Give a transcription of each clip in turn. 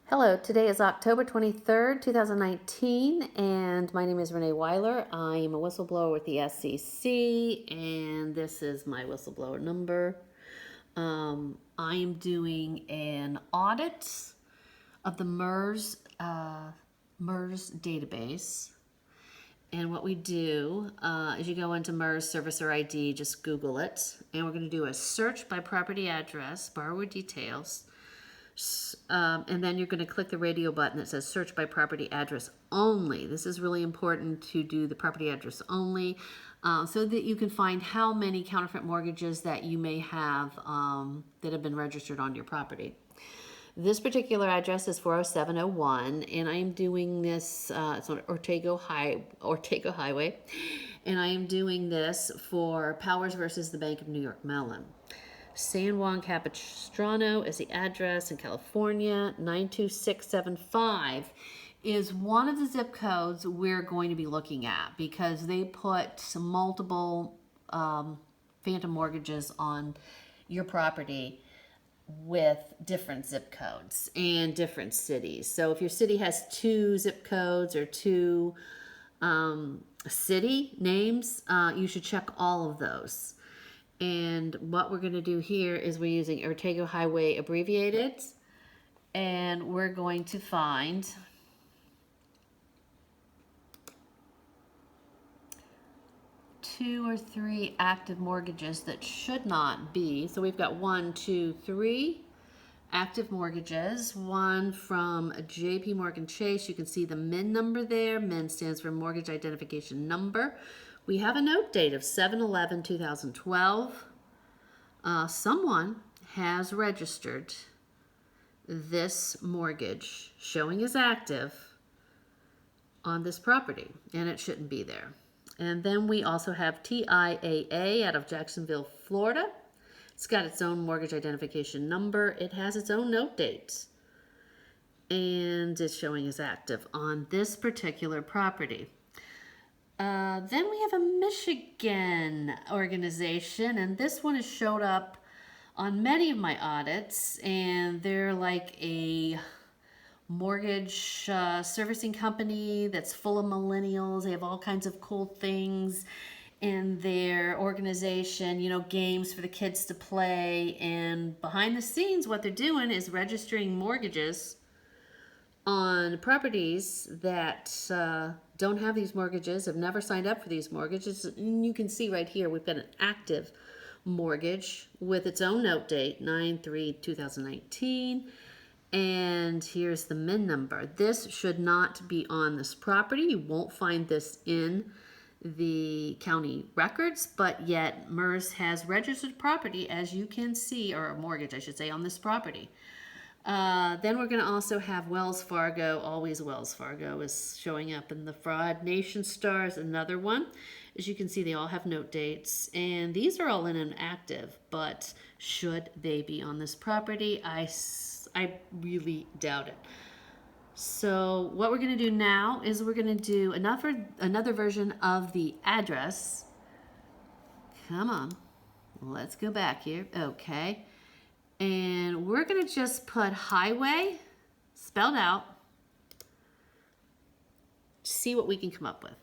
Hello, today is October 23rd, 2019, and my name is Renee Weiler. I am a whistleblower with the SEC, and this is my whistleblower number. I am doing an audit of the MERS database. And what we do is you go into MERS Servicer ID, just Google it, and we're going to do a search by property address, borrower details, and then you're going to click the radio button that says search by property address only. This is really important to do the property address only so that you can find how many counterfeit mortgages that you may have that have been registered on your property. This particular address is 40701, and I am doing this, it's on Ortega Highway, and I am doing this for Powers versus the Bank of New York Mellon. San Juan Capistrano is the address in California. 92675 is one of the zip codes we're going to be looking at because they put multiple phantom mortgages on your property with different zip codes and different cities. So if your city has two zip codes or two city names, you should check all of those. And what we're going to do here is we're using Ortega Highway abbreviated, and we're going to find two or three active mortgages that should not be. So we've got 1, 2, 3 active mortgages. One from JP Morgan Chase. You can see the Minn number there. Minn stands for Mortgage Identification Number. We have a note date of 7/11/2012. Someone has registered this mortgage showing as active on this property, and it shouldn't be there. And then we also have TIAA out of Jacksonville, Florida. It's got its own mortgage identification number. It has its own note date, and it's showing as active on this particular property. Then we have a Michigan organization, and this one has showed up on many of my audits, and they're like a mortgage servicing company that's full of millennials. They have all kinds of cool things in their organization, you know, games for the kids to play, and behind the scenes what they're doing is registering mortgages on properties that don't have these mortgages, have never signed up for these mortgages. And you can see right here, we've got an active mortgage with its own note date, 9/3/2019. And here's the Minn number. This should not be on this property. You won't find this in the county records, but yet MERS has registered property, as you can see, or a mortgage, I should say, on this property. Then we're going to also have Wells Fargo. Always Wells Fargo is showing up in the fraud. Nation Star is another one. As you can see, they all have note dates, and these are all in an active, but should they be on this property? I really doubt it. So what we're going to do now is we're going to do another version of the address. Come on, let's go back here. Okay. And we're going to just put highway spelled out, see what we can come up with.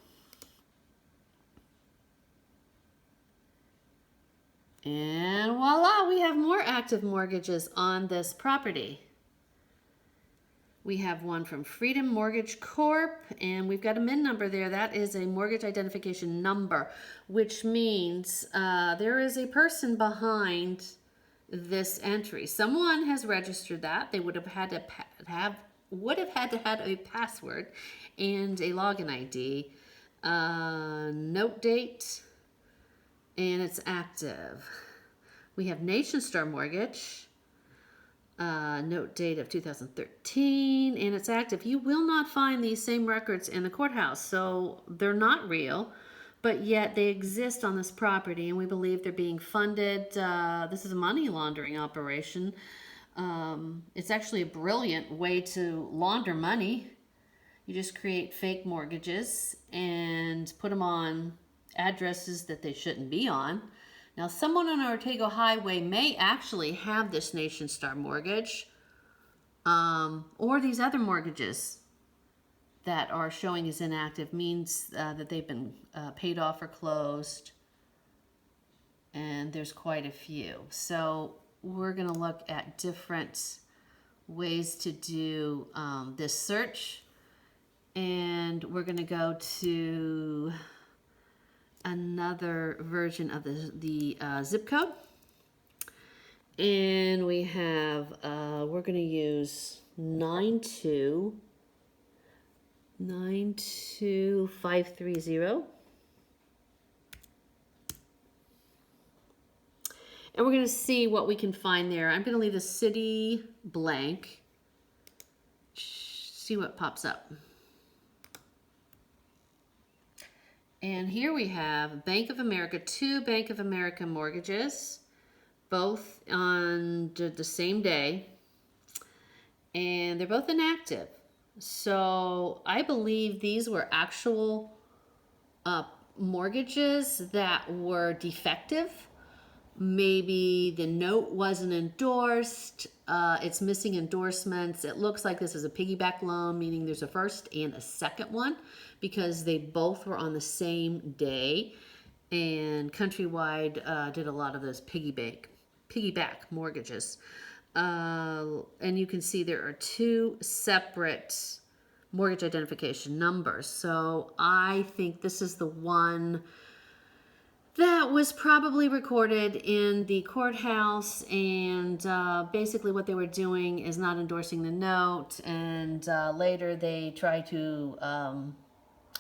And voila, we have more active mortgages on this property. We have one from Freedom Mortgage Corp, and we've got a Minn number there. That is a mortgage identification number, which means there is a person behind this entry. Someone has registered that. They would have had to have a password and a login ID, note date, and it's active. We have Nation Star Mortgage, note date of 2013, and it's active. You will not find these same records in the courthouse, so they're not real, but yet they exist on this property, and we believe they're being funded. This is a money laundering operation. It's actually a brilliant way to launder money. You just create fake mortgages and put them on addresses that they shouldn't be on. Now, someone on Ortega Highway may actually have this Nation Star mortgage, or these other mortgages that are showing as inactive means that they've been paid off or closed, and there's quite a few. So we're going to look at different ways to do this search, and we're going to go to another version of the zip code, and we have we're going to use 9292530. And we're going to see what we can find there. I'm going to leave the city blank. See what pops up. And here we have Bank of America, 2 Bank of America mortgages, both on the same day. And they're both inactive. So I believe these were actual mortgages that were defective. Maybe the note wasn't endorsed. It's missing endorsements. It looks like this is a piggyback loan, meaning there's a first and a second one, because they both were on the same day. And Countrywide did a lot of those piggyback mortgages. And you can see there are 2 separate mortgage identification numbers. So I think this is the one that was probably recorded in the courthouse, and basically what they were doing is not endorsing the note, and later they tried to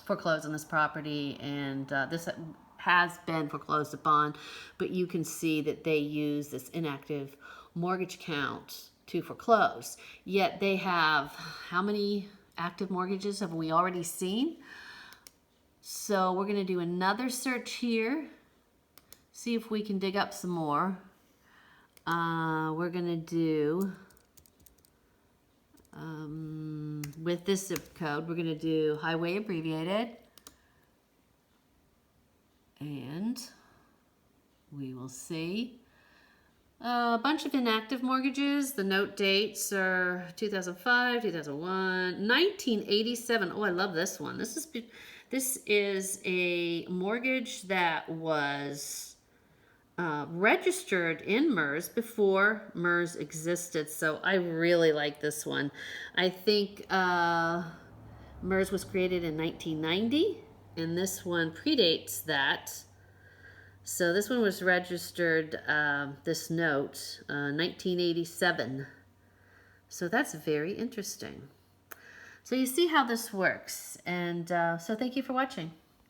foreclose on this property, and this has been foreclosed upon, but you can see that they use this inactive mortgage count to foreclose. Yet they have, how many active mortgages have we already seen? So we're going to do another search here. See if we can dig up some more. We're going to do, with this zip code, we're going to do highway abbreviated. And we will see a bunch of inactive mortgages. The note dates are 2005, 2001, 1987. Oh, I love this one. This is a mortgage that was registered in MERS before MERS existed. So I really like this one. I think MERS was created in 1990, and this one predates that. So this one was registered, this note, 1987. So that's very interesting. So you see how this works. And so thank you for watching.